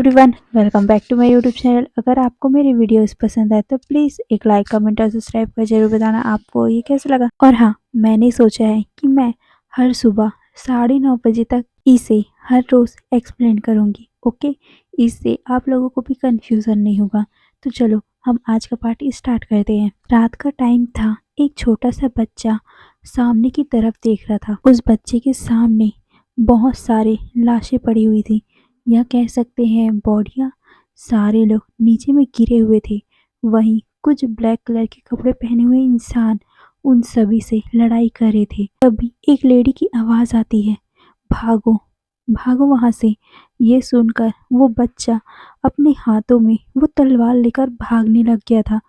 Everyone, welcome back to my YouTube channel. अगर आपको मेरी वीडियोस पसंद आए तो प्लीज़ एक लाइक, कमेंट और सब्सक्राइब कर जरूर बताना आपको ये कैसा लगा। और हाँ, मैंने सोचा है कि मैं हर सुबह 9:30 बजे तक इसे हर रोज़ एक्सप्लेन करूँगी। ओके, इससे आप लोगों को भी कन्फ्यूज़न नहीं होगा। तो चलो हम आज का पार्ट स्टार्ट करते हैं। रात का टाइम था। एक छोटा सा बच्चा सामने की तरफ देख रहा था। उस बच्चे के सामने बहुत सारी लाशें पड़ी हुई थी, या कह सकते हैं बॉडियाँ। सारे लोग नीचे में गिरे हुए थे। वहीं कुछ ब्लैक कलर के कपड़े पहने हुए इंसान उन सभी से लड़ाई कर रहे थे। तभी एक लेडी की आवाज़ आती है, भागो भागो वहाँ से। ये सुनकर वो बच्चा अपने हाथों में वो तलवार लेकर भागने लग गया था।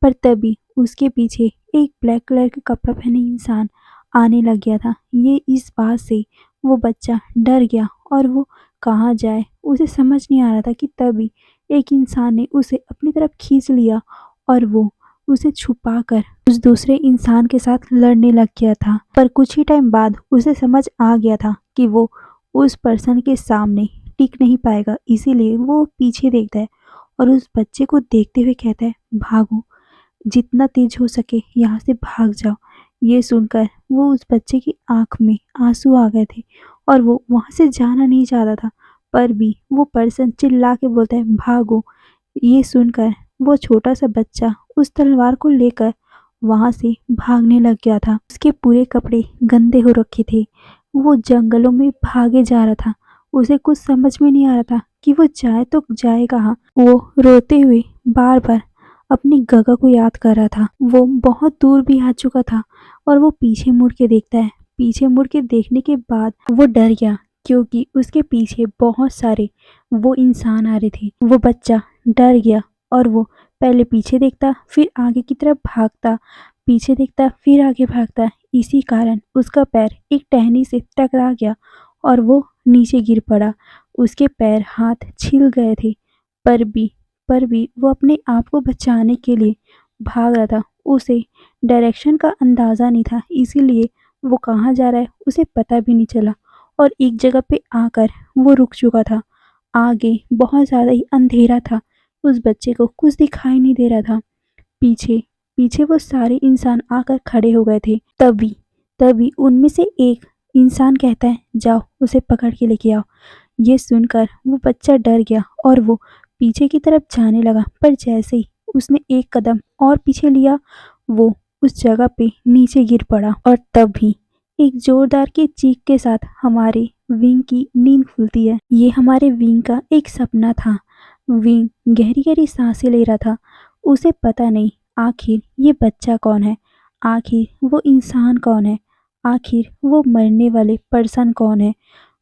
पर तभी उसके पीछे एक ब्लैक कलर के कपड़ा पहने इंसान आने लग गया था। ये इस बात से वो बच्चा डर गया और वो कहाँ जाए उसे समझ नहीं आ रहा था कि तभी एक इंसान ने उसे अपनी तरफ खींच लिया और वो उसे छुपाकर उस दूसरे इंसान के साथ लड़ने लग गया था। पर कुछ ही टाइम बाद उसे समझ आ गया था कि वो उस पर्सन के सामने टिक नहीं पाएगा, इसीलिए वो पीछे देखता है और उस बच्चे को देखते हुए कहता है, भागो, जितना तेज हो सके यहाँ से भाग जाओ। ये सुनकर वो उस बच्चे की आंख में आंसू आ गए थे और वो वहाँ से जाना नहीं चाहता था। पर भी वो पर्सन चिल्ला के बोलता है, भागो। ये सुनकर वो छोटा सा बच्चा उस तलवार को लेकर वहाँ से भागने लग गया था। उसके पूरे कपड़े गंदे हो रखे थे। वो जंगलों में भागे जा रहा था। उसे कुछ समझ में नहीं आ रहा था कि वो जाए तो जाए कहाँ। वो रोते हुए बार बार अपनी गगा को याद कर रहा था। वो बहुत दूर भी आ चुका था और वो पीछे मुड़ के देखता है। पीछे मुड़ के देखने के बाद वो डर गया, क्योंकि उसके पीछे बहुत सारे वो इंसान आ रहे थे। वो बच्चा डर गया और वो पहले पीछे देखता, फिर आगे की तरफ भागता, पीछे देखता, फिर आगे भागता। इसी कारण उसका पैर एक टहनी से टकरा गया और वो नीचे गिर पड़ा। उसके पैर हाथ छिल गए थे। पर भी पर भी वो अपने आप को बचाने के लिए भाग रहा था। उसे डायरेक्शन का अंदाज़ा नहीं था, इसीलिए वो कहाँ जा रहा है उसे पता भी नहीं चला और एक जगह पे आकर वो रुक चुका था। आगे बहुत ज़्यादा ही अंधेरा था। उस बच्चे को कुछ दिखाई नहीं दे रहा था। पीछे पीछे वो सारे इंसान आकर खड़े हो गए थे। तभी तभी उनमें से एक इंसान कहता है, जाओ उसे पकड़ के लेके आओ। ये सुनकर वो बच्चा डर गया और वो पीछे की तरफ जाने लगा। पर जैसे ही उसने एक कदम और पीछे लिया, वो उस जगह पे नीचे गिर पड़ा और तभी एक जोरदार की चीख के साथ हमारे विंग की नींद खुलती है। ये हमारे विंग का एक सपना था। विंग गहरी गहरी सांसें ले रहा था। उसे पता नहीं आखिर ये बच्चा कौन है, आखिर वो इंसान कौन है, आखिर वो मरने वाले पर्सन कौन है।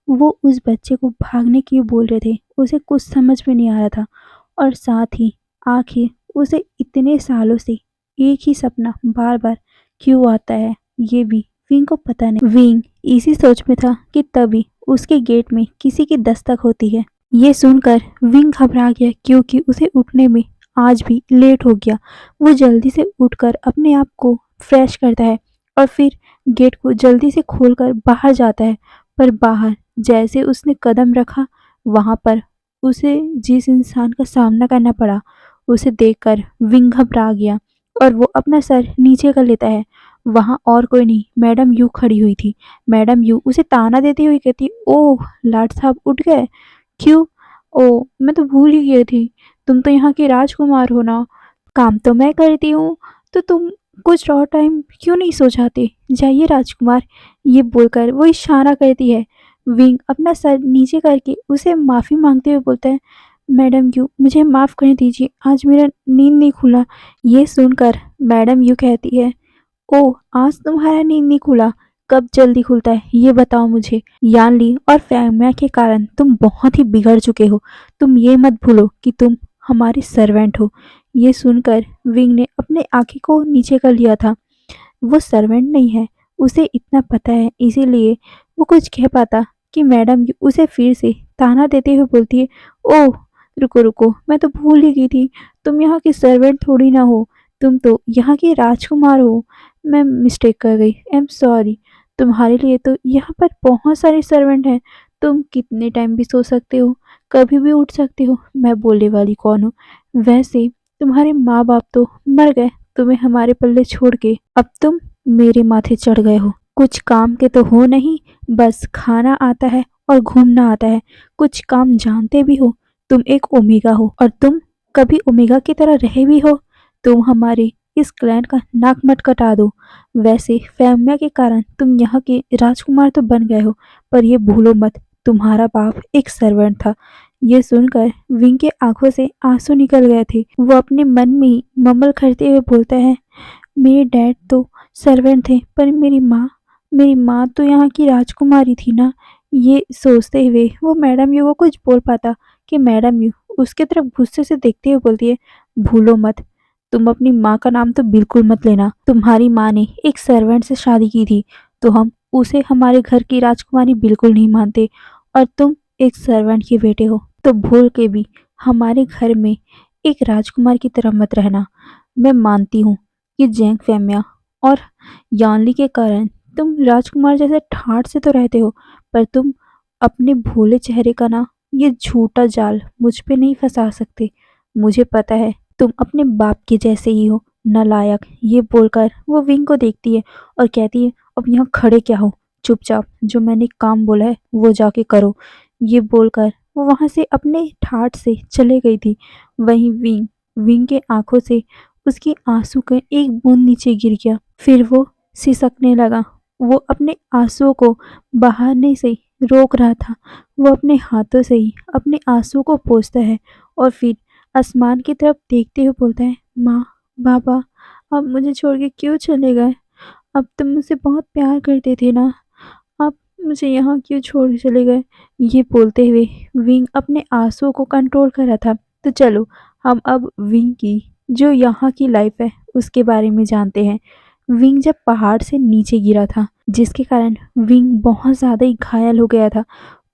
वो उस बच्चे को भागने क्यों बोल रहे थे उसे कुछ समझ में नहीं आ रहा था। और साथ ही आखिर उसे इतने सालों से एक ही सपना बार बार क्यों आता है, ये भी विंग को पता नहीं। विंग इसी सोच में था कि तभी उसके गेट में किसी की दस्तक होती है। ये सुनकर विंग घबरा गया, क्योंकि उसे उठने में आज भी लेट हो गया। वो जल्दी से उठकर अपने आप को फ्रेश करता है और फिर गेट को जल्दी से खोलकर बाहर जाता है। पर बाहर जैसे उसने कदम रखा, वहां पर उसे जिस इंसान का सामना करना पड़ा उसे देखकर विंग घबरा गया और वो अपना सर नीचे कर लेता है। वहां और कोई नहीं, मैडम यू खड़ी हुई थी। मैडम यू उसे ताना देती हुई कहती, ओह लाट साहब उठ गए, क्यों? ओ मैं तो भूल ही गई थी, तुम तो यहाँ के राजकुमार हो ना। काम तो मैं करती हूँ, तो तुम कुछ और टाइम क्यों नहीं सो जाते? जाइए राजकुमार। ये बोलकर वो इशारा करती है। विंग अपना सर नीचे करके उसे माफ़ी मांगते हुए बोलता है, मैडम यू मुझे माफ़ कर दीजिए, आज मेरा नींद नहीं खुला। ये सुनकर मैडम यू कहती है, ओह आज तुम्हारा नींद नहीं खुला, कब जल्दी खुलता है ये बताओ मुझे। यानली और फैमिया के कारण तुम बहुत ही बिगड़ चुके हो। तुम ये मत भूलो कि तुम हमारे सर्वेंट हो। ये सुनकर विंग ने अपने आंखें को नीचे कर लिया था। वो सर्वेंट नहीं है, उसे इतना पता है, इसीलिए वो कुछ कह पाता कि मैडम उसे फिर से ताना देते हुए बोलती है, ओह रुको रुको, मैं तो भूल ही गई थी, तुम यहाँ की सर्वेंट थोड़ी ना हो, तुम तो यहाँ के राजकुमार हो। मैं मिस्टेक कर गई, आई एम सॉरी। तुम्हारे लिए तो यहाँ पर बहुत सारे सर्वेंट हैं, तुम कितने टाइम भी सो सकते हो, कभी भी उठ सकते हो, मैं बोलने वाली कौन हूँ। वैसे तुम्हारे माँ बाप तो मर गए तुम्हें हमारे पल्ले छोड़ के, अब तुम मेरे माथे चढ़ गए हो। कुछ काम के तो हो नहीं, बस खाना आता है और घूमना आता है। कुछ काम जानते भी हो। तुम एक ओमेगा हो और तुम कभी ओमेगा की तरह रहे भी हो। तुम हमारे इस क्लैन का नाक मत कटा दो। वैसे फैमिया के कारण तुम यहाँ के राजकुमार तो बन गए हो, पर ये भूलो मत तुम्हारा बाप एक सर्वेंट था। ये सुनकर विंग के आंखों से आंसू निकल गए थे। वो अपने मन में ही मम्मल करते हुए बोलता है, मेरे डैड तो सर्वेंट थे, पर मेरी माँ तो यहाँ की राजकुमारी थी ना। ये सोचते हुए वो मैडम यू को कुछ बोल पाता कि मैडम यू उसके तरफ गुस्से से देखते हुए बोलती है, भूलो मत, तुम अपनी माँ का नाम तो बिल्कुल मत लेना। तुम्हारी माँ ने एक सर्वेंट से शादी की थी, तो हम उसे हमारे घर की राजकुमारी बिल्कुल नहीं मानते। और तुम एक सर्वेंट के बेटे हो, तो भूल के भी हमारे घर में एक राजकुमार की तरह मत रहना। मैं मानती हूँ कि जैंग फैमिया और यानली के कारण तुम राजकुमार जैसे ठाठ से तो रहते हो, पर तुम अपने भोले चेहरे का ना ये झूठा जाल मुझ पे नहीं फंसा सकते। मुझे पता है तुम अपने बाप के जैसे ही हो, नालायक। ये बोलकर वो विंग को देखती है और कहती है, अब यहाँ खड़े क्या हो, चुपचाप जो मैंने काम बोला है वो जाके करो। ये बोलकर वो वहां से अपने ठाठ से चले गई थी। वहीं विंग विंग के आंखों से उसकी आंसू का एक बूंद नीचे गिर गया। फिर वो सिसकने लगा। वो अपने आंसुओं को बहाने से रोक रहा था। वो अपने हाथों से ही अपने आंसू को पोंछता है और फिर आसमान की तरफ देखते हुए बोलता है, माँ, बाबा, आप मुझे छोड़ के क्यों चले गए? अब तुम मुझसे बहुत प्यार करते थे ना, आप मुझे यहाँ क्यों छोड़ के चले गए? ये बोलते हुए विंग अपने आंसुओं को कंट्रोल कर रहा था। तो चलो हम अब विंग की जो यहाँ की लाइफ है उसके बारे में जानते हैं। विंग जब पहाड़ से नीचे गिरा था, जिसके कारण विंग बहुत ज़्यादा ही घायल हो गया था।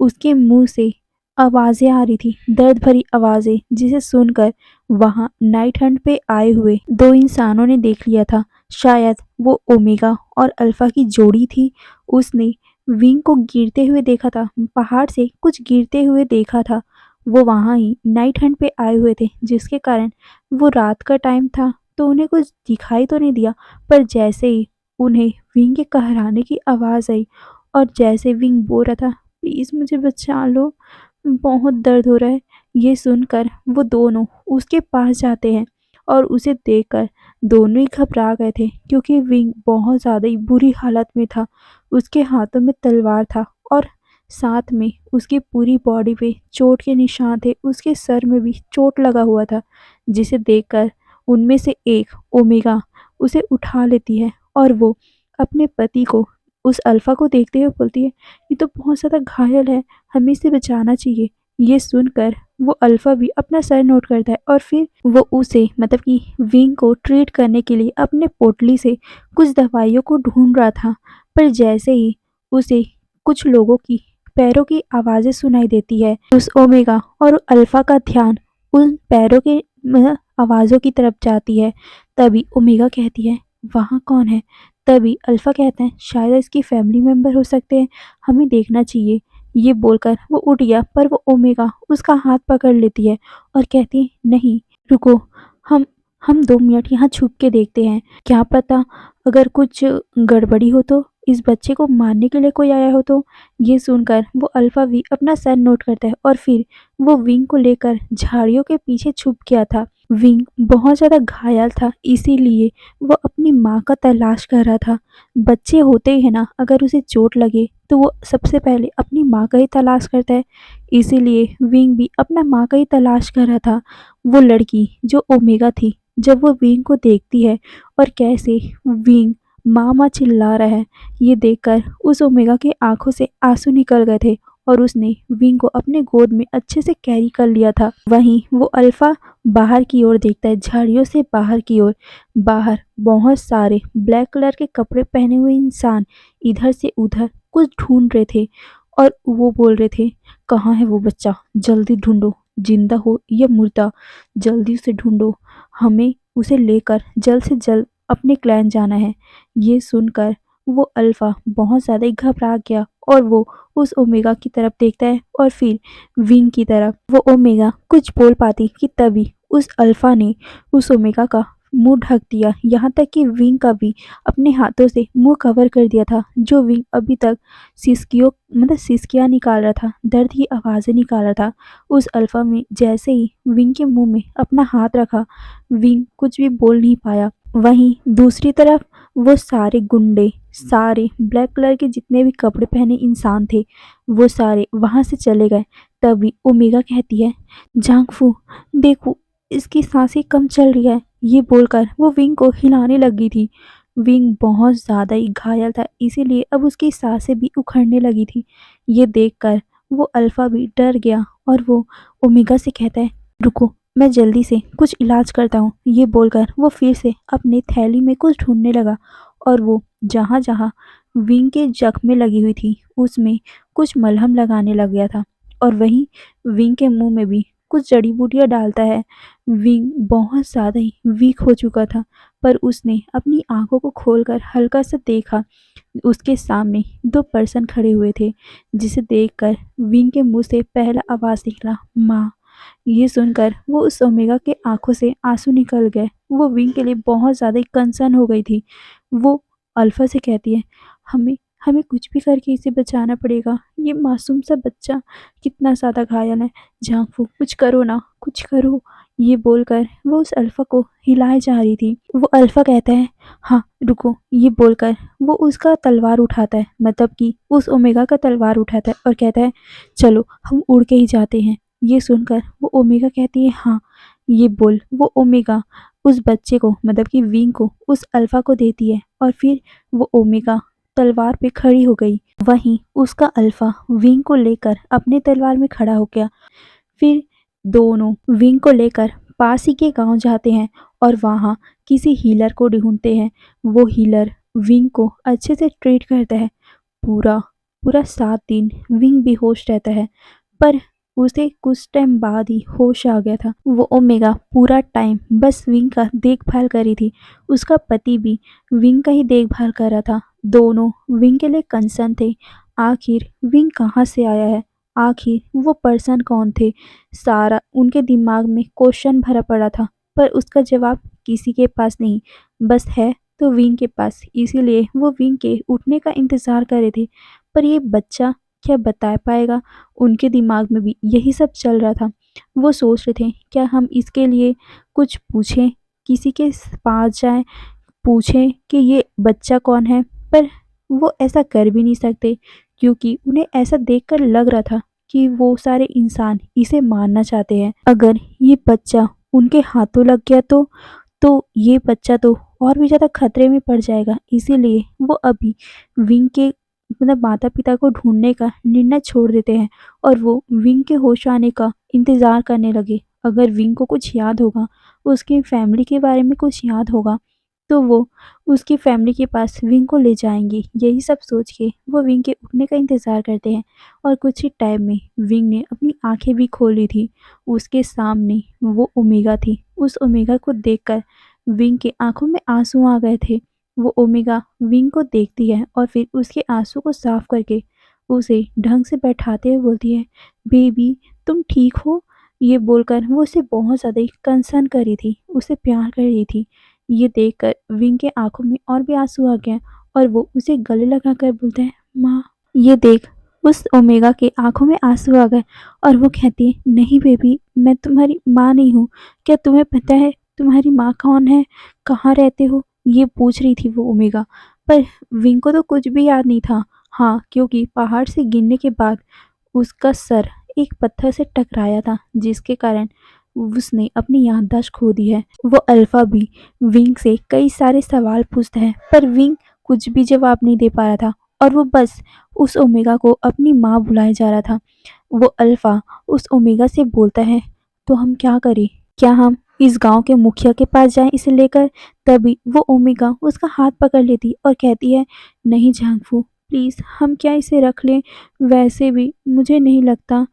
उसके मुंह से आवाज़ें आ रही थी, दर्द भरी आवाज़ें, जिसे सुनकर वहाँ नाइट हंट पे आए हुए दो इंसानों ने देख लिया था। शायद वो ओमेगा और अल्फा की जोड़ी थी। उसने विंग को गिरते हुए देखा था, पहाड़ से कुछ गिरते हुए देखा था। वो वहाँ ही नाइट हंट पे आए हुए थे, जिसके कारण वो रात का टाइम था तो उन्हें कुछ दिखाई तो नहीं दिया, पर जैसे ही उन्हें विंग के कहराने की आवाज़ आई और जैसे विंग बोल रहा था, प्लीज़ मुझे बचा लो, बहुत दर्द हो रहा है। ये सुनकर वो दोनों उसके पास जाते हैं और उसे देखकर दोनों ही घबरा गए थे, क्योंकि विंग बहुत ज़्यादा ही बुरी हालत में था। उसके हाथों में तलवार था और साथ में उसकी पूरी बॉडी पे चोट के निशान थे। उसके सर में भी चोट लगा हुआ था, जिसे देखकर उनमें से एक ओमेगा उसे उठा लेती है और वो अपने पति को, उस अल्फा को देखते हुए बोलती है, ये तो बहुत ज़्यादा घायल है, हमें इसे बचाना चाहिए। ये सुनकर वो अल्फा भी अपना सर नोट करता है और फिर वो उसे मतलब कि विंग को ट्रीट करने के लिए अपने पोटली से कुछ दवाइयों को ढूंढ रहा था। पर जैसे ही उसे कुछ लोगों की पैरों की आवाज़ें सुनाई देती है, उस ओमेगा और अल्फा का ध्यान उन पैरों के आवाज़ों की तरफ जाती है। तभी ओमेगा कहती है, वहाँ कौन है? तभी अल्फा कहता है, शायद इसकी फैमिली मेम्बर हो सकते हैं, हमें देखना चाहिए। ये बोलकर वो उठ गया, पर वो ओमेगा उसका हाथ पकड़ लेती है और कहती है, नहीं, रुको, हम हम 2 मिनट यहाँ छुप के देखते हैं, क्या पता अगर कुछ गड़बड़ी हो तो, इस बच्चे को मारने के लिए कोई आया हो तो। ये सुनकर वो अल्फा भी अपना सर नोट करता है और फिर वो विंग को लेकर झाड़ियों के पीछे छुप गया था। विंग बहुत ज़्यादा घायल था, इसीलिए वो अपनी माँ का तलाश कर रहा था। बच्चे होते ही है ना, अगर उसे चोट लगे तो वो सबसे पहले अपनी माँ का ही तलाश करता है। इसीलिए विंग भी अपना माँ का ही तलाश कर रहा था। वो लड़की जो ओमेगा थी, जब वो विंग को देखती है और कैसे विंग माँ माँ चिल्ला रहा है, ये देखकर उस ओमेगा की आंखों से आंसू निकल गए थे और उसने विंग को अपने गोद में अच्छे से कैरी कर लिया था। वहीं वो अल्फा बाहर की ओर देखता है, झाड़ियों से बाहर की ओर। बाहर बहुत सारे ब्लैक कलर के कपड़े पहने हुए इंसान इधर से उधर कुछ ढूंढ रहे थे और वो बोल रहे थे, कहाँ है वो बच्चा, जल्दी ढूंढो, जिंदा हो या मुर्दा, जल्दी उसे ढूंढो, हमें उसे लेकर जल्द से जल्द अपने क्लैन जाना है। ये सुनकर वो अल्फा बहुत ज़्यादा ही घबरा गया और वो उस ओमेगा की तरफ देखता है और फिर विंग की तरफ। वो ओमेगा कुछ बोल पाती कि तभी उस अल्फा ने उस ओमेगा का मुंह ढक दिया, यहाँ तक कि विंग का भी अपने हाथों से मुंह कवर कर दिया था। जो विंग अभी तक सिसकियां निकाल रहा था, दर्द की आवाज़ें निकाल रहा था, उस अल्फा में जैसे ही विंग के मुंह में अपना हाथ रखा, विंग कुछ भी बोल नहीं पाया। वहीं दूसरी तरफ वो सारे गुंडे, सारे ब्लैक कलर के जितने भी कपड़े पहने इंसान थे, वो सारे वहां से चले गए। तभी ओमेगा कहती है, जांगफू देखो, इसकी सांसें कम चल रही है। ये बोलकर वो विंग को हिलाने लगी थी। विंग बहुत ज़्यादा ही घायल था, इसीलिए अब उसकी सांसें भी उखड़ने लगी थी। ये देखकर वो अल्फा भी डर गया और वो ओमेगा से कहता है, रुको, मैं जल्दी से कुछ इलाज करता हूँ। ये बोलकर वो फिर से अपनी थैली में कुछ ढूंढने लगा और वो जहाँ जहाँ विंग के जख्में लगी हुई थी उसमें कुछ मलहम लगाने लग गया था और वहीं विंग के मुंह में भी कुछ जड़ी बूटियां डालता है। विंग बहुत ज़्यादा ही वीक हो चुका था, पर उसने अपनी आंखों को खोलकर हल्का सा देखा। उसके सामने दो पर्सन खड़े हुए थे, जिसे देखकर विंग के मुंह से पहला आवाज़ निकला, माँ। ये सुनकर वो उस ओमेगा के आंखों से आंसू निकल गए। वो विंग के लिए बहुत ज़्यादा ही कंसर्न हो गई थी। वो अल्फा से कहती है, हमें हमें कुछ भी करके इसे बचाना पड़ेगा। ये मासूम सा बच्चा कितना ज़्यादा घायल है। जांफू, कुछ करो ना, कुछ करो। ये बोलकर वो उस अल्फा को हिलाए जा रही थी। वो अल्फा कहता है, हाँ रुको। ये बोलकर वो उसका तलवार उठाता है, मतलब कि उस ओमेगा का तलवार उठाता है और कहता है, चलो हम उड़ के ही जाते हैं। ये सुनकर वो ओमेगा कहती है, हाँ। ये बोल वो ओमेगा उस बच्चे को, मतलब कि विंग को, उस अल्फा को देती है और फिर वो ओमेगा तलवार पे खड़ी हो गई। वहीं उसका अल्फा विंग को लेकर अपने तलवार में खड़ा हो गया। फिर दोनों विंग को लेकर पास ही के गांव जाते हैं और वहाँ किसी हीलर को ढूंढते हैं। वो हीलर विंग को अच्छे से ट्रीट करता है। पूरा पूरा 7 दिन विंग बेहोश रहता है, पर उसे कुछ टाइम बाद ही होश आ गया था। वो ओमेगा पूरा टाइम बस विंग का देखभाल कर रही थी। उसका पति भी विंग का ही देखभाल कर रहा था। दोनों विंग के लिए कंसर्न थे। आखिर विंग कहाँ से आया है, आखिर वो पर्सन कौन थे, सारा उनके दिमाग में क्वेश्चन भरा पड़ा था, पर उसका जवाब किसी के पास नहीं। बस है तो विंग के पास, इसीलिए वो विंग के उठने का इंतज़ार कर रहे थे। पर ये बच्चा क्या बता पाएगा, उनके दिमाग में भी यही सब चल रहा था। वो सोच रहे थे, क्या हम इसके लिए कुछ पूछें, किसी के पास जाएं, पूछें कि ये बच्चा कौन है, पर वो ऐसा कर भी नहीं सकते, क्योंकि उन्हें ऐसा देखकर लग रहा था कि वो सारे इंसान इसे मारना चाहते हैं। अगर ये बच्चा उनके हाथों लग गया तो ये बच्चा तो और भी ज़्यादा खतरे में पड़ जाएगा। इसीलिए वो अभी विंग के, मतलब माता पिता को ढूंढने का निर्णय छोड़ देते हैं और वो विंग के होश आने का इंतज़ार करने लगे। अगर विंग को कुछ याद होगा, उसकी फैमिली के बारे में कुछ याद होगा, तो वो उसकी फैमिली के पास विंग को ले जाएंगे। यही सब सोच के वो विंग के उठने का इंतज़ार करते हैं और कुछ ही टाइम में विंग ने अपनी आंखें भी खोली थी। उसके सामने वो ओमेगा थी। उस ओमेगा को देखकर विंग के आंखों में आंसू आ गए थे। वो ओमेगा विंग को देखती है और फिर उसके आंसू को साफ करके उसे ढंग से बैठाते हुए बोलती है, बेबी तुम ठीक हो। ये बोलकर वो उसे बहुत ज़्यादा कंसर्न कर रही थी, उसे प्यार कर रही थी। ये देखकर विंग के आंखों में और भी आंसू आ गए और वो उसे गले लगाकर बोलता है, माँ। ये देख उस ओमेगा के आंखों में आंसू आ गए और वो कहती है, नहीं बेबी, मैं तुम्हारी माँ नहीं हूँ। क्या तुम्हें पता है तुम्हारी माँ कौन है, कहाँ रहते हो? ये पूछ रही थी वो ओमेगा। पर विंग को तो कुछ भी याद नहीं था। हाँ, क्योंकि पहाड़ से गिरने के बाद उसका सर एक पत्थर से टकराया था, जिसके कारण उसने अपनी याददाश्त खो दी है। वो अल्फा भी विंग से कई सारे सवाल पूछता है, पर विंग कुछ भी जवाब नहीं दे पा रहा था और वो बस उस ओमेगा को अपनी माँ बुलाए जा रहा था। वो अल्फा उस ओमेगा से बोलता है, तो हम क्या करें? क्या हम इस गांव के मुखिया के पास जाएं इसे लेकर? तभी वो ओमेगा उसका हाथ पकड़ लेती और कहती है, नहीं झांगफू, प्लीज़ हम क्या इसे रख लें? वैसे भी मुझे नहीं लगता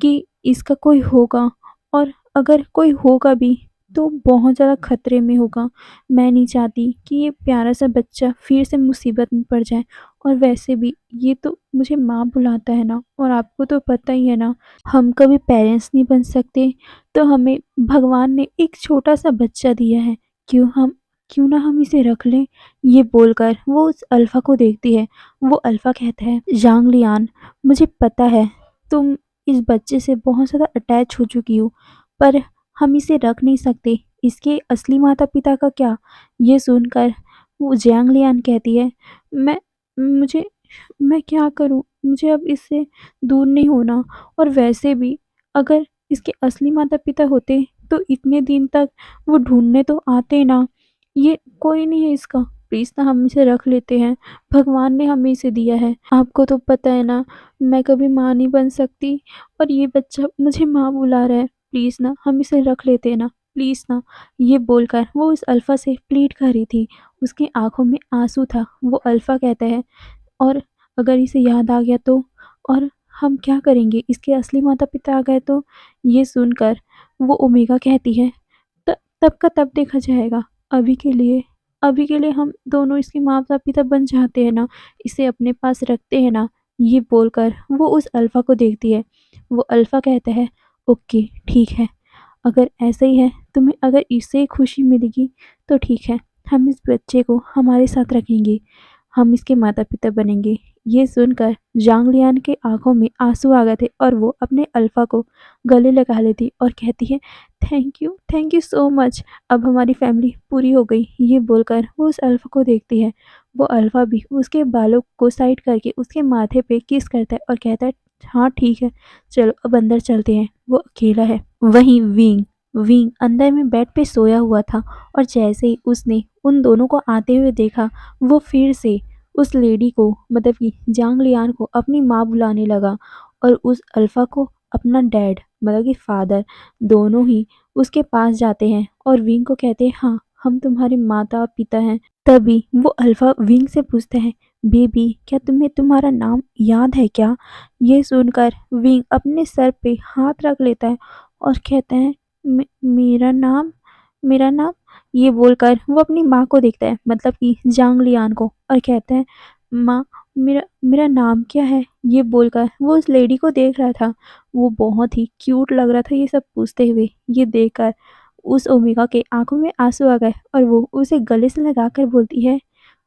कि इसका कोई होगा, और अगर कोई होगा भी तो बहुत ज़्यादा खतरे में होगा। मैं नहीं चाहती कि ये प्यारा सा बच्चा फिर से मुसीबत में पड़ जाए। और वैसे भी ये तो मुझे माँ बुलाता है ना, और आपको तो पता ही है ना, हम कभी पेरेंट्स नहीं बन सकते, तो हमें भगवान ने एक छोटा-सा बच्चा दिया है, क्यों ना हम इसे रख लें। ये बोलकर वो उस अल्फ़ा को देखती है। वो अल्फ़ा कहता है, ज़ांग लियान, मुझे पता है तुम इस बच्चे से बहुत ज़्यादा अटैच हो चुकी हो, पर हम इसे रख नहीं सकते। इसके असली माता-पिता का क्या? ये सुनकर वो ज़ांग लियान कहती है, मैं मुझे मैं क्या करूँ? मुझे अब इससे दूर नहीं होना, और वैसे भी अगर इसके असली माता-पिता होते तो इतने दिन तक वो ढूँढने तो आते ना। ये कोई नहीं है इसका, प्लीज़ ना हम इसे रख लेते हैं। भगवान ने हमें इसे दिया है। आपको तो पता है ना, मैं कभी माँ नहीं बन सकती, और ये बच्चा मुझे माँ बुला रहा है। प्लीज़ ना हम इसे रख लेते हैं ना, प्लीज़ ना। ये बोलकर वो उस अल्फ़ा से प्लीड कर रही थी। उसकी आँखों में आँसू था। वो अल्फ़ा कहता है, और अगर इसे याद आ गया तो? और हम क्या करेंगे? इसके असली माता-पिता आ गए तो? ये सुनकर वो ओमेगा कहती है, त तब का तब देखा जाएगा। अभी के लिए अभी के लिए हम दोनों इसके माता-पिता बन जाते हैं ना, इसे अपने पास रखते हैं ना। ये बोलकर वो उस अल्फ़ा को देखती है। वो अल्फ़ा कहता है, ओके ठीक है, अगर ऐसा ही है, तुम्हें अगर इससे खुशी मिलेगी तो ठीक है, हम इस बच्चे को हमारे साथ रखेंगे, हम इसके माता-पिता बनेंगे। ये सुनकर ज़ांग लियान के आँखों में आँसू आ गए थे, और वो अपने अल्फ़ा को गले लगा लेती और कहती है, थैंक यू सो मच, अब हमारी फैमिली पूरी हो गई। ये बोलकर वो उस अल्फ़ा को देखती है। वो अल्फ़ा भी उसके बालों को साइड करके उसके माथे पे किस करता है और कहता है, हाँ ठीक है, चलो अब अंदर चलते हैं, वो अकेला है। वहीं विंग विंग अंदर में बेड पे सोया हुआ था, और जैसे ही उसने उन दोनों को आते हुए देखा, वो फिर से उस लेडी को, मतलब कि ज़ांग लियान को, अपनी माँ बुलाने लगा, और उस अल्फ़ा को अपना डैड, मतलब कि फादर, दोनों ही उसके पास जाते हैं और विंग को कहते हैं, हाँ हम तुम्हारे माता पिता हैं। तभी वो अल्फ़ा विंग से पूछता है, बेबी क्या तुम्हें तुम्हारा नाम याद है क्या? ये सुनकर विंग अपने सर पे हाथ रख लेता है और कहता है, मेरा नाम मेरा नाम ये बोलकर वो अपनी माँ को देखता है, मतलब कि ज़ांग लियान को, और कहता है, माँ मेरा मेरा नाम क्या है? ये बोलकर वो उस लेडी को देख रहा था। वो बहुत ही क्यूट लग रहा था ये सब पूछते हुए। ये देखकर उस ओमेगा के आँखों में आँसू आ गए, और वो उसे गले से लगाकर बोलती है,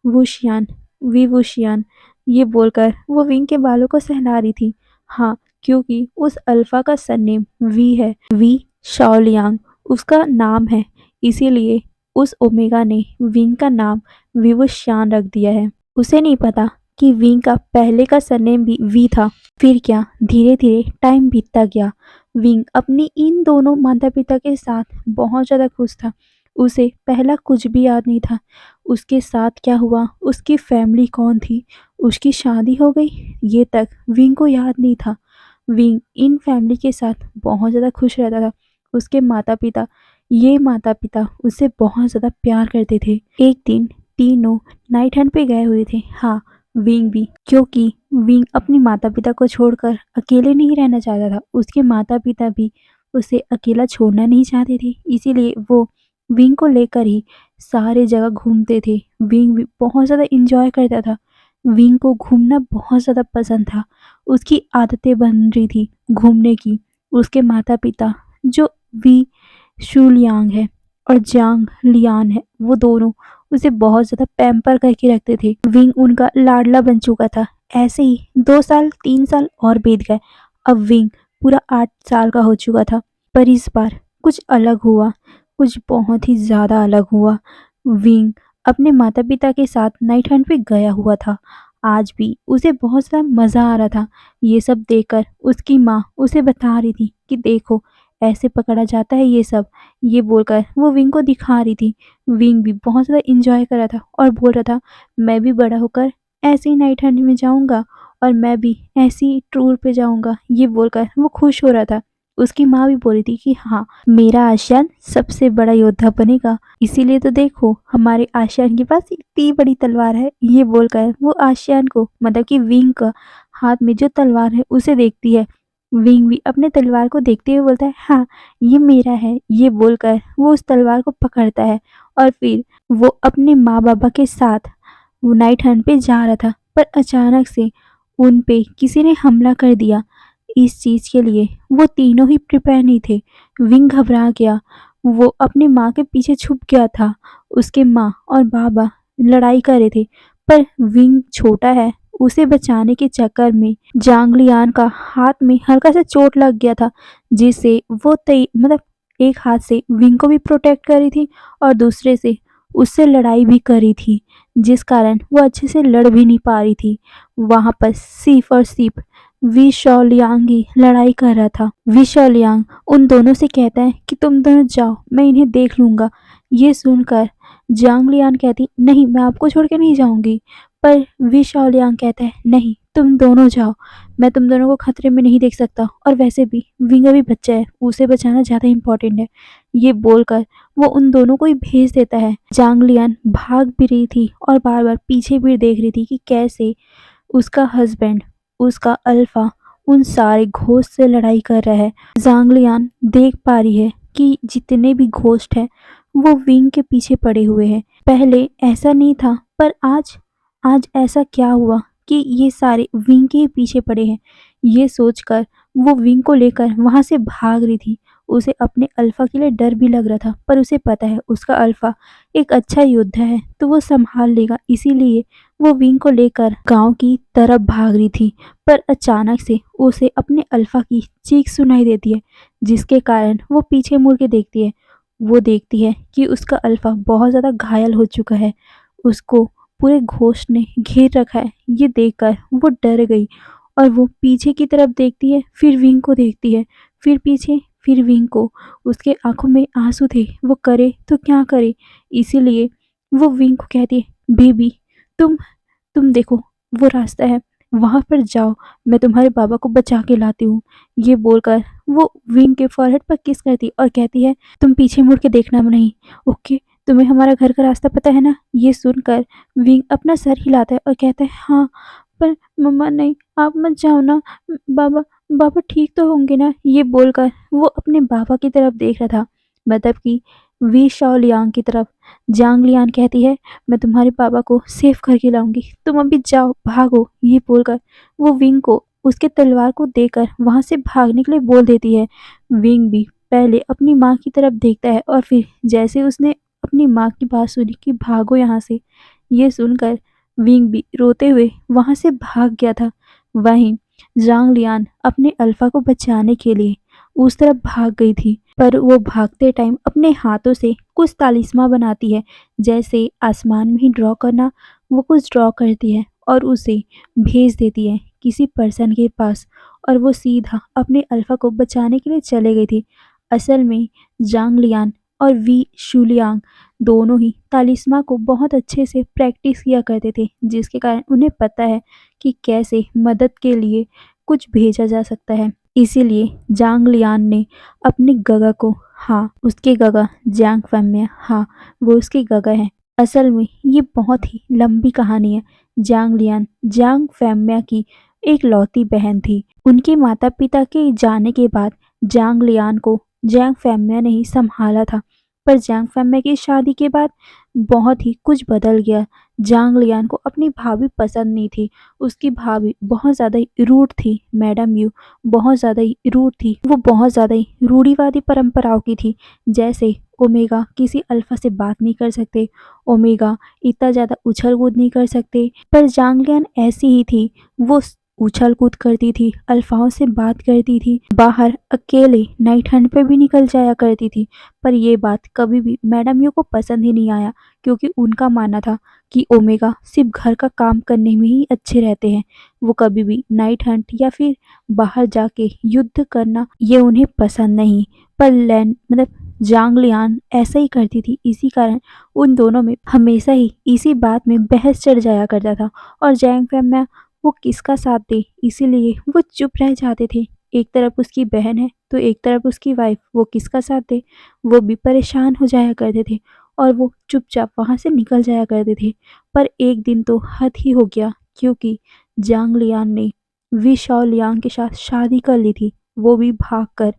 वुशियान, वी वुशियान। ये बोलकर वो विंग के बालों को सहला रही थी। हाँ, क्योंकि उस अल्फ़ा का सरनेम वी है। वी शाओलियांग उसका नाम है, इसीलिए उस ओमेगा ने विंग का नाम विवुशियान रख दिया है। उसे नहीं पता कि विंग का पहले का सरनेम भी वी था। फिर क्या, धीरे धीरे टाइम बीतता गया। विंग अपनी इन दोनों माता पिता के साथ बहुत ज़्यादा खुश था। उसे पहला कुछ भी याद नहीं था। उसके साथ क्या हुआ, उसकी फैमिली कौन थी, उसकी शादी हो गई, ये तक विंग को याद नहीं था। विंग इन फैमिली के साथ बहुत ज़्यादा खुश रहता था। उसके माता पिता उससे बहुत ज़्यादा प्यार करते थे। एक दिन तीनों नाइट हंट पे गए हुए थे। हाँ, विंग भी, क्योंकि विंग अपने माता पिता को छोड़कर अकेले नहीं रहना चाहता था। उसके माता पिता भी उसे अकेला छोड़ना नहीं चाहते थे, इसीलिए वो विंग को लेकर ही सारे जगह घूमते थे। विंग भी बहुत ज़्यादा इंजॉय करता था। विंग को घूमना बहुत ज़्यादा पसंद था। उसकी आदतें बन रही थी घूमने की। उसके माता पिता, जो वी शुलियांग है और जांग लियान है, वो दोनों उसे बहुत ज़्यादा पैम्पर करके रखते थे। विंग उनका लाडला बन चुका था। ऐसे ही 2 साल 3 साल और बीत गए। अब विंग पूरा 8 साल का हो चुका था। पर इस बार कुछ अलग हुआ, कुछ बहुत ही ज़्यादा अलग हुआ। विंग अपने माता पिता के साथ नाइट हंट पे गया हुआ था। आज भी उसे बहुत सा मज़ा आ रहा था। ये सब देखकर उसकी माँ उसे बता रही थी कि देखो, ऐसे पकड़ा जाता है ये सब। ये बोलकर वो विंग को दिखा रही थी। विंग भी बहुत ज़्यादा इंजॉय कर रहा था और बोल रहा था, मैं भी बड़ा होकर ऐसे ही नाइट हंट में जाऊंगा, और मैं भी ऐसी ही टूर पे जाऊंगा। ये बोलकर वो खुश हो रहा था। उसकी माँ भी बोल रही थी कि हाँ, मेरा आशियान सबसे बड़ा योद्धा बनेगा, इसीलिए तो देखो हमारे आशियान के पास इतनी बड़ी तलवार है। ये बोलकर वो आशियान को, मतलब कि विंग का हाथ में जो तलवार है उसे देखती है। विंग भी अपने तलवार को देखते हुए बोलता है, हाँ ये मेरा है। ये बोलकर वो उस तलवार को पकड़ता है और फिर वो अपने माँ बाबा के साथ वो नाइट हंट पे जा रहा था, पर अचानक से उन पे किसी ने हमला कर दिया। इस चीज़ के लिए वो तीनों ही प्रिपेयर नहीं थे। विंग घबरा गया, वो अपनी माँ के पीछे छुप गया था। उसके माँ और बाबा लड़ाई कर रहे थे, पर विंग छोटा है, उसे बचाने के चक्कर में जांग लियान का हाथ में हल्का सा चोट लग गया था, जिससे वो मतलब एक हाथ से विंग को भी प्रोटेक्ट कर रही थी और दूसरे से उससे लड़ाई भी करी थी, जिस कारण वो अच्छे से लड़ भी नहीं पा रही थी। वहां पर सीफ और सीप वी शॉलियांग की लड़ाई कर रहा था। वी शॉलियांग उन दोनों से कहता है कि तुम दोनों जाओ, मैं इन्हें देख लूंगा। ये सुनकर जांग लियान कहती, नहीं मैं आपको छोड़ के नहीं जाऊंगी। पर वी शॉलियांग कहता है, नहीं तुम दोनों जाओ, मैं तुम दोनों को खतरे में नहीं देख सकता, और वैसे भी विंग अभी बच्चा है, उसे बचाना ज़्यादा इम्पोर्टेंट है। ये बोलकर वो उन दोनों को ही भेज देता है। जांग लियान भाग भी रही थी और बार बार पीछे भी देख रही थी कि कैसे उसका हस्बैंड, उसका अल्फा उन सारे घोस्ट से लड़ाई कर रहा है। जांग लियान देख पा रही है कि जितने भी घोस्ट हैं वो विंग के पीछे पड़े हुए हैं। पहले ऐसा नहीं था, पर आज आज ऐसा क्या हुआ कि ये सारे विंग के ही पीछे पड़े हैं। ये सोचकर वो विंग को लेकर वहां से भाग रही थी। उसे अपने अल्फा के लिए डर भी लग रहा था, पर उसे पता है उसका अल्फा एक अच्छा योद्धा है तो वो संभाल लेगा, इसीलिए वो विंग को लेकर गांव की तरफ भाग रही थी। पर अचानक से उसे अपने अल्फा की चीख सुनाई देती है, जिसके कारण वो पीछे मुड़ के देखती है। वो देखती है कि उसका अल्फा बहुत ज़्यादा घायल हो चुका है, उसको पूरे घोस्ट ने घेर रखा है। ये देखकर वो डर गई और वो पीछे की तरफ देखती है, फिर विंग को देखती है, फिर पीछे, फिर विंग को। उसके आंखों में आंसू थे, वो करे तो क्या करे। इसीलिए वो विंग को कहती है, बेबी तुम तुम देखो वो रास्ता है, वहां पर जाओ, मैं तुम्हारे बाबा को बचा के लाती हूँ। ये बोलकर वो विंग के फॉरहेड पर किस करती और कहती है, तुम पीछे मुड़ के देखना नहीं, ओके, तुम्हें हमारा घर का रास्ता पता है ना। ये सुनकर विंग अपना सर हिलाता है और कहता है, हाँ पर मम्मा नहीं, आप मत जाओ ना, बाबा बाबा ठीक तो होंगे ना। ये बोलकर वो अपने बाबा की तरफ देख रहा था, मतलब कि वी शाओलियांग की तरफ। जांग लियान कहती है, मैं तुम्हारे पापा को सेफ करके लाऊंगी, तुम अभी जाओ, भागो। ये बोलकर वो विंग को उसके तलवार को देकर वहां से भागने के लिए बोल देती है। विंग भी पहले अपनी माँ की तरफ देखता है और फिर जैसे उसने अपनी माँ की बात सुनी कि भागो यहाँ से, ये सुनकर विंग भी रोते हुए वहां से भाग गया था। वहीं जांग लियान अपने अल्फा को बचाने के लिए उस तरफ भाग गई थी, पर वो भागते टाइम अपने हाथों से कुछ तालिस्मा बनाती है, जैसे आसमान में ही ड्रॉ करना, वो कुछ ड्रॉ करती है और उसे भेज देती है किसी पर्सन के पास, और वो सीधा अपने अल्फा को बचाने के लिए चले गई थी। असल में जांग लियान और वी शुलियांग दोनों ही तालिस्मा को बहुत अच्छे से प्रैक्टिस किया करते थे, जिसके कारण उन्हें पता है कि कैसे मदद के लिए कुछ भेजा जा सकता है। इसीलिए जांग लियान ने अपनी गगा को, हाँ उसके गगा जैंग फैमिया, हाँ वो उसकी गगा है। असल में ये बहुत ही लंबी कहानी है। जांग लियान जांग फैमिया की एक लौती बहन थी। उनके माता पिता के जाने के बाद जांग लियान को जैंग फैमिया ने ही संभाला था, पर जैंग फैमिया की शादी के बाद बहुत ही कुछ बदल गया। जांग लियान को अपनी भाभी पसंद नहीं थी, उसकी भाभी बहुत ज़्यादा ही रूड थी। मैडम यू बहुत ज़्यादा ही रूड थी, वो बहुत ज़्यादा ही रूढ़िवादी परंपराओं की थी। जैसे ओमेगा किसी अल्फा से बात नहीं कर सकते, ओमेगा इतना ज़्यादा उछल कूद नहीं कर सकते, पर जांगलियान ऐसी ही थी। वो उछल कूद करती थी, अल्फाओं से बात करती थी, बाहर अकेले नाइट हंट पे भी निकल जाया करती थी। पर ये बात कभी भी मैडम यू को पसंद ही नहीं आया, क्योंकि उनका मानना था कि ओमेगा सिर्फ घर का काम करने में ही अच्छे रहते हैं, वो कभी भी नाइट हंट या फिर बाहर जाके युद्ध करना ये उन्हें पसंद नहीं। पर लैन मतलब जांग लियान ऐसा ही करती थी, इसी कारण उन दोनों में हमेशा ही इसी बात में बहस चढ़ जाया करता था। और जैंग फैमिया वो किसका साथ दे, इसीलिए वो चुप रह जाते थे। एक तरफ उसकी बहन है तो एक तरफ उसकी वाइफ, वो किसका साथ दे। वो भी परेशान हो जाया करते थे और वो चुपचाप वहां से निकल जाया करते थे। पर एक दिन तो हद ही हो गया, क्योंकि जांग लियान ने वी शाओ लियांग के साथ शादी कर ली थी। वो भी भागकर।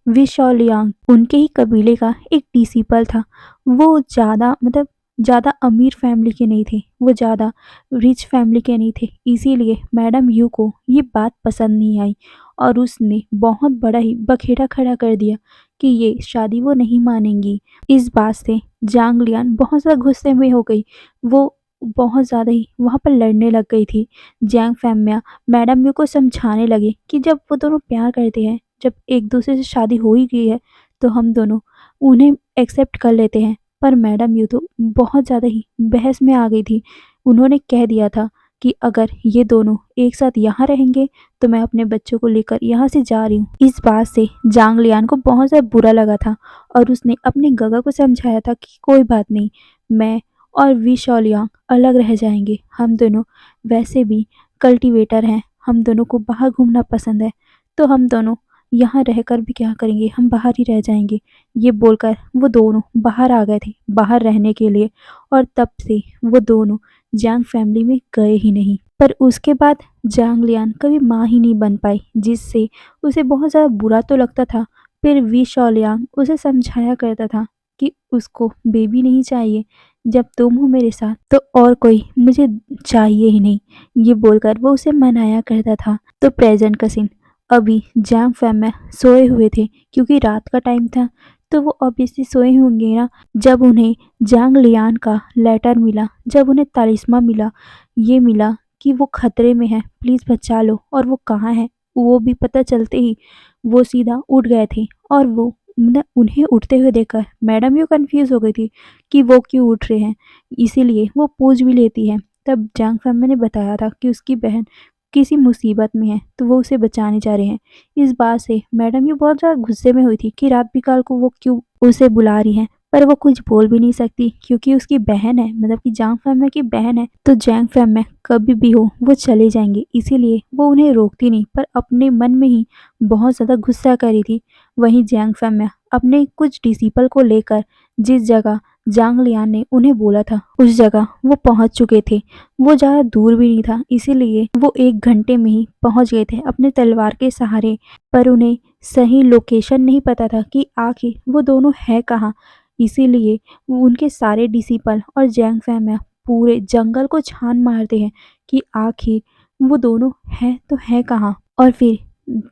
विशौलियांग उनके ही कबीले का एक डिसिपल था। वो ज़्यादा अमीर फैमिली के नहीं थे, वो ज़्यादा रिच फैमिली के नहीं थे, इसीलिए मैडम यू को ये बात पसंद नहीं आई और उसने बहुत बड़ा ही बखेड़ा खड़ा कर दिया कि ये शादी वो नहीं मानेंगी। इस बात से जांग लियान बहुत ज़्यादा गुस्से में हो गई। वो बहुत ज़्यादा ही वहाँ पर लड़ने लग गई थी। जैंग फैमिया मैडम यू को समझाने लगे कि जब वो दोनों प्यार करते हैं, जब एक दूसरे से शादी हो ही गई है, तो हम दोनों उन्हें एक्सेप्ट कर लेते हैं। पर मैडम यू तो बहुत ज़्यादा ही बहस में आ गई थी। उन्होंने कह दिया था कि अगर ये दोनों एक साथ यहाँ रहेंगे तो मैं अपने बच्चों को लेकर यहाँ से जा रही हूँ। इस बात से जांग लियान को बहुत ज़्यादा बुरा लगा था और उसने अपने गगा को समझाया था कि कोई बात नहीं, मैं और वी शौलियांग अलग रह जाएंगे। हम दोनों वैसे भी कल्टीवेटर हैं, हम दोनों को बाहर घूमना पसंद है, तो हम दोनों यहाँ रहकर भी क्या करेंगे, हम बाहर ही रह जाएंगे। ये बोलकर वो दोनों बाहर आ गए थे, बाहर रहने के लिए। और तब से वो दोनों जांग फैमिली में गए ही नहीं। पर उसके बाद जांग लियान कभी माँ ही नहीं बन पाई, जिससे उसे बहुत ज़्यादा बुरा तो लगता था। फिर वी शौलियांग उसे समझाया करता था कि उसको बेबी नहीं चाहिए, जब तुम हो मेरे साथ तो और कोई मुझे चाहिए ही नहीं। ये बोलकर वो उसे मनाया करता था। तो प्रेजेंट का सीन, अभी जैंग फैमिली सोए हुए थे क्योंकि रात का टाइम था, तो वो ऑब्वियसली सोए होंगे ना। जब उन्हें जांग लियान का लेटर मिला, जब उन्हें तालिस्मा मिला, ये मिला कि वो खतरे में है, प्लीज़ बचा लो, और वो कहाँ है वो भी पता चलते ही वो सीधा उठ गए थे। और वो उन्हें उठते हुए देखकर मैडम यू कंफ्यूज हो गई थी कि वो क्यों उठ रहे हैं, इसीलिए वो पूछ भी लेती है। तब जांग फैमिली ने बताया था कि उसकी बहन किसी मुसीबत में है, तो वो उसे बचाने जा रहे हैं। इस बात से मैडम यू बहुत ज़्यादा गुस्से में हुई थी कि रात बिकाल को वो क्यों उसे बुला रही है, पर वो कुछ बोल भी नहीं सकती क्योंकि उसकी बहन है, मतलब कि जांग फैमिली की बहन है। तो जांग फैमिली कभी भी हो वो चले जाएंगे, इसीलिए वो उन्हें रोकती नहीं, पर अपने मन में ही बहुत ज़्यादा गुस्सा कर रही थी। वहीं जांग फैमिली अपने कुछ डिसिपल को लेकर जिस जगह जांग लियान ने उन्हें बोला था उस जगह वो पहुंच चुके थे। वो ज़्यादा दूर भी नहीं था, इसीलिए वो 1 घंटे में ही पहुंच गए थे अपने तलवार के सहारे। पर उन्हें सही लोकेशन नहीं पता था कि आखिर वो दोनों है कहाँ, इसीलिए उनके सारे डिसिपल और जैंग फैमिली पूरे जंगल को छान मारते हैं कि आखिर वो दोनों हैं तो है कहाँ। और फिर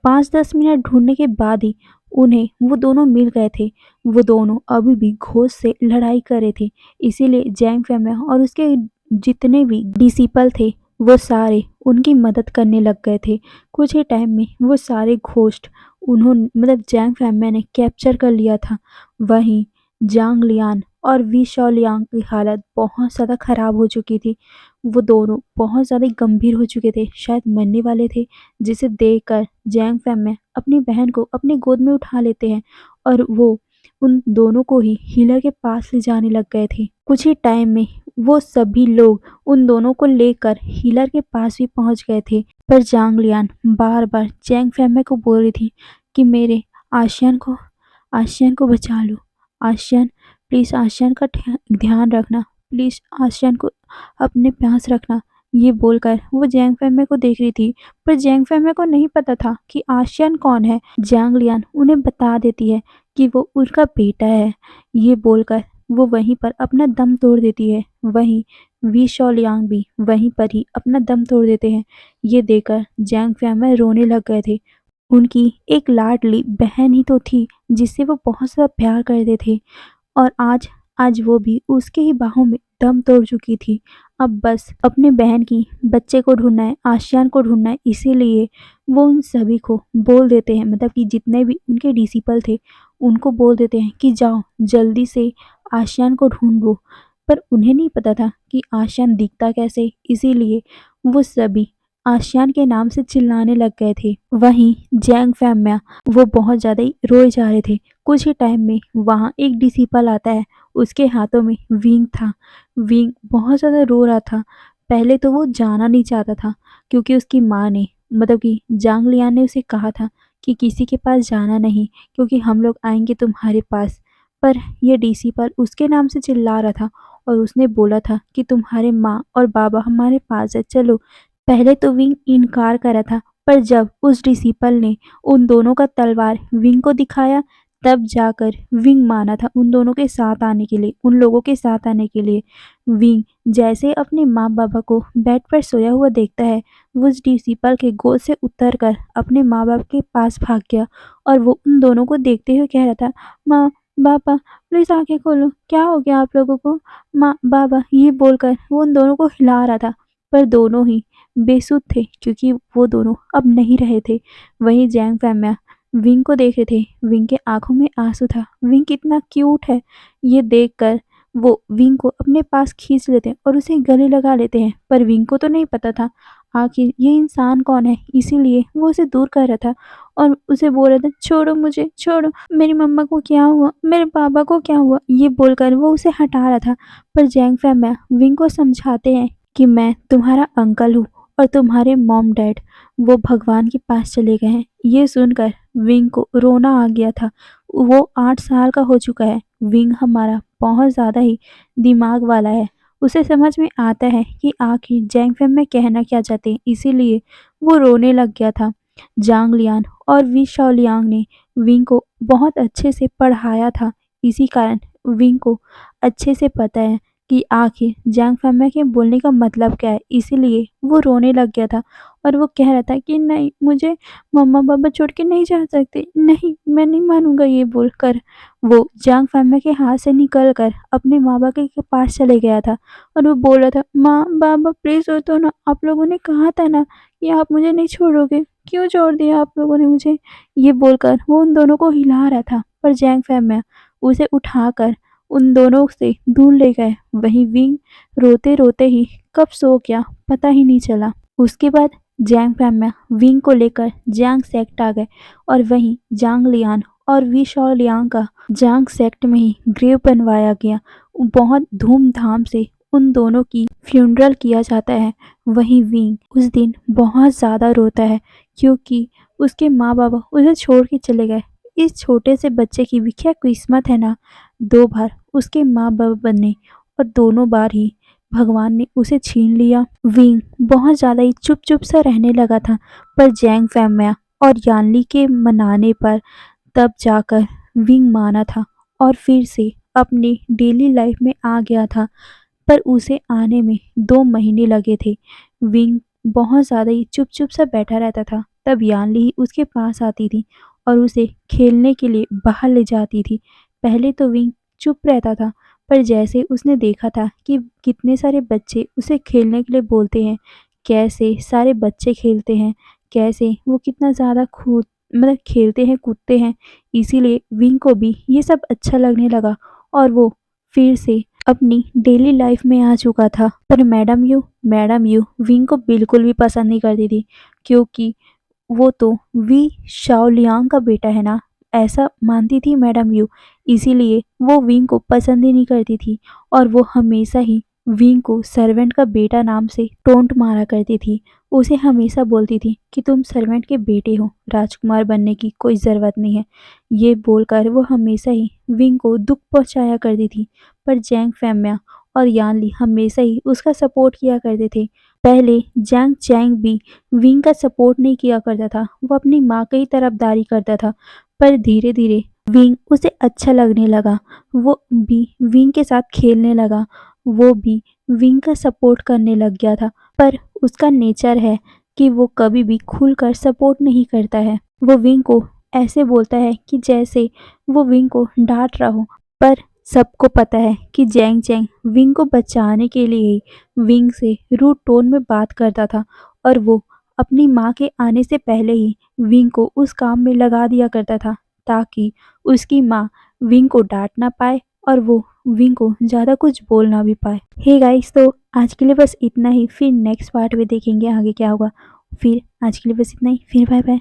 5-10 मिनट ढूंढने के बाद ही उन्हें वो दोनों मिल गए थे। वो दोनों अभी भी घोष से लड़ाई कर रहे थे, इसीलिए जैंग फैमिली और उसके जितने भी डिसिपल थे वो सारे उनकी मदद करने लग गए थे। कुछ ही टाइम में वो सारे घोस्ट उन्होंने जैंग फैमिली ने कैप्चर कर लिया था। वहीं जांग लियान और वी शौलियांग की हालत बहुत ज़्यादा ख़राब हो चुकी थी। वो दोनों बहुत ज़्यादा गंभीर हो चुके थे, शायद मरने वाले थे, जिसे देखकर जैंग फैमिली अपनी बहन को अपनी गोद में उठा लेते हैं और वो उन दोनों को ही हीलर के पास ले जाने लग गए थे। कुछ ही टाइम में वो सभी लोग उन दोनों को लेकर हीलर के पास भी पहुंच गए थे। पर जांग लियान बार बार जैंग फैमिली को बोल रही थी कि मेरे आशियान को बचा लो, आशियान प्लीज़, आशियान का ध्यान रखना, प्लीज़ आशियान को अपने पास रखना। ये बोलकर वो जैंग फैमिली को देख रही थी, पर जैंग फैमिली को नहीं पता था कि आशियान कौन है। जांग लियान उन्हें बता देती है कि वो उनका बेटा है। ये बोलकर वो वहीं पर अपना दम तोड़ देती है। वहीं वी शौलियांग भी वहीं पर ही अपना दम तोड़ देते हैं। ये देखकर जैंग फैमिली रोने लग गए थे। उनकी एक लाडली बहन ही तो थी जिससे वो बहुत ज़्यादा प्यार करते थे, और आज आज वो भी उसके ही बाहों में दम तोड़ चुकी थी। अब बस अपने बहन की बच्चे को ढूंढना है, आशियान को ढूंढना है, इसीलिए वो उन सभी को बोल देते हैं, मतलब कि जितने भी उनके डिसिपल थे उनको बोल देते हैं कि जाओ जल्दी से आशियान को ढूंढो। पर उन्हें नहीं पता था कि आशियान दिखता कैसे, इसीलिए वो सभी आशियान के नाम से चिल्लाने लग गए थे। वहीं जैंग फैमिया वो बहुत ज़्यादा ही रोए जा रहे थे। कुछ ही टाइम में वहाँ एक डिसिपल आता है, उसके हाथों में विंग था। विंग बहुत ज़्यादा रो रहा था। पहले तो वो जाना नहीं चाहता था क्योंकि उसकी माँ ने, मतलब कि जांग लियान ने उसे कहा था कि किसी के पास जाना नहीं क्योंकि हम लोग आएंगे तुम्हारे पास। पर ये डिसिपल उसके नाम से चिल्ला रहा था और उसने बोला था कि तुम्हारे माँ और बाबा हमारे पास है, चलो। पहले तो विंग इनकार कर रहा था, पर जब उस डिसिपल ने उन दोनों का तलवार विंग को दिखाया, तब जाकर विंग माना था उन दोनों के साथ आने के लिए, उन लोगों के साथ आने के लिए। विंग जैसे अपने माँ बाबा को बेड पर सोया हुआ देखता है, वो उस डिसिपल के गोद से उतरकर अपने माँ बाप के पास भाग गया और वो उन दोनों को देखते हुए कह रहा था, माँ, पापा, प्लीज आंखें खोलो, क्या हो गया आप लोगों को, माँ, बाबा, ये बोलकर वो उन दोनों को हिला रहा था। पर दोनों ही बेसुध थे क्योंकि वो दोनों अब नहीं रहे थे। वहीं जैंग फैमिया विंग को देख रहे थे। विंग के आंखों में आंसू था। विंग कितना क्यूट है, ये देखकर वो विंग को अपने पास खींच लेते हैं और उसे गले लगा लेते हैं। पर विंग को तो नहीं पता था आखिर ये इंसान कौन है, इसीलिए वो उसे दूर कर रहा था और उसे बोल रहा था, छोड़ो मुझे, छोड़ो, मेरी मम्मा को क्या हुआ, मेरे पापा को क्या हुआ, ये बोलकर वो उसे हटा रहा था। पर जैंग फैमिया विंग को समझाते हैं कि मैं तुम्हारा अंकल हूँ और तुम्हारे मॉम डैड वो भगवान के पास चले गए हैं। ये सुनकर विंग को रोना आ गया था। वो 8 साल का हो चुका है। विंग हमारा बहुत ज़्यादा ही दिमाग वाला है। उसे समझ में आता है कि आखिर जैंग फैम में कहना क्या चाहते हैं, इसीलिए वो रोने लग गया था। जांग लियान और वी शाओलियांग ने विंग को बहुत अच्छे से पढ़ाया था। इसी कारण विंग को अच्छे से पता है कि आखिर जैंग फैमिया के बोलने का मतलब क्या है, इसीलिए वो रोने लग गया था और वो कह रहा था कि नहीं, मुझे मम्मा पापा छोड़ के नहीं जा सकते, नहीं, मैं नहीं मानूंगा, ये बोलकर वो जैंग फैमिया के हाथ से निकल कर अपने माँ बाप के पास चले गया था और वो बोल रहा था, माँ, बाबा, प्लीज हो तो ना, आप लोगों ने कहा था ना कि आप मुझे नहीं छोड़ोगे, क्यों छोड़ दिया आप लोगों ने मुझे, ये बोलकर वो उन दोनों को हिला रहा था। पर जैंग फैमिया उसे उठाकर उन दोनों से दूर ले गए। वहीं विंग रोते रोते ही कब सो गया पता ही नहीं चला। उसके बाद जैंग फैमिया विंग को लेकर जैंग सेक्ट आ गए और वहीं जांग लियान और वी शॉ लियांग का जांग सेक्ट में ही ग्रेव बनवाया गया। बहुत धूमधाम से उन दोनों की फ्यूनरल किया जाता है। वहीं विंग उस दिन बहुत ज़्यादा रोता है क्योंकि उसके माँ बाबा उसे छोड़ के चले गए। इस छोटे से बच्चे की भी क्या किस्मत है ना, 2 बार उसके माँ बाप बने और दोनों बार ही भगवान ने उसे छीन लिया। विंग बहुत ज़्यादा ही चुप चुप सा रहने लगा था। पर जैंग फैमिया और यानली के मनाने पर तब जाकर विंग माना था और फिर से अपनी डेली लाइफ में आ गया था। पर उसे आने में 2 महीने लगे थे। विंग बहुत ज़्यादा ही चुप-चुप सा बैठा रहता था। तब यानली ही उसके पास आती थी और उसे खेलने के लिए बाहर ले जाती थी। पहले तो विंग चुप रहता था, पर जैसे उसने देखा था कि कितने सारे बच्चे उसे खेलने के लिए बोलते हैं, कैसे सारे बच्चे खेलते हैं, कैसे वो कितना ज़्यादा खेलते हैं, कूदते हैं, इसीलिए विंग को भी ये सब अच्छा लगने लगा और वो फिर से अपनी डेली लाइफ में आ चुका था। पर मैडम यू विंग को बिल्कुल भी पसंद नहीं करती थी क्योंकि वो तो वी शाओलियांग का बेटा है ना, ऐसा मानती थी मैडम यू। इसीलिए वो विंग को पसंद ही नहीं करती थी और वो हमेशा ही विंग को सर्वेंट का बेटा नाम से टोंट मारा करती थी। उसे हमेशा बोलती थी कि तुम सर्वेंट के बेटे हो, राजकुमार बनने की कोई ज़रूरत नहीं है। ये बोलकर वो हमेशा ही विंग को दुख पहुंचाया करती थी। पर जैंग फैमिया और यानली हमेशा ही उसका सपोर्ट किया करते थे। पहले जैंग चैंग भी विंग का सपोर्ट नहीं किया करता था, वो अपनी माँ की ही तरफदारी करता था। पर धीरे धीरे विंग उसे अच्छा लगने लगा, वो भी विंग के साथ खेलने लगा, वो भी विंग का सपोर्ट करने लग गया था। पर उसका नेचर है कि वो कभी भी खुलकर सपोर्ट नहीं करता है। वो विंग को ऐसे बोलता है कि जैसे वो विंग को डांट रहा हो। पर सबको पता है कि जैंग चैंग विंग को बचाने के लिए ही विंग से रूड टोन में बात करता था और वो अपनी माँ के आने से पहले ही विंग को उस काम में लगा दिया करता था ताकि उसकी माँ विंग को डांट ना पाए और वो विंग को ज़्यादा कुछ बोल ना भी पाए। हे गाइस, तो आज के लिए बस इतना ही। फिर नेक्स्ट पार्ट में देखेंगे आगे क्या होगा। फिर आज के लिए बस इतना ही। फिर बाय बाय।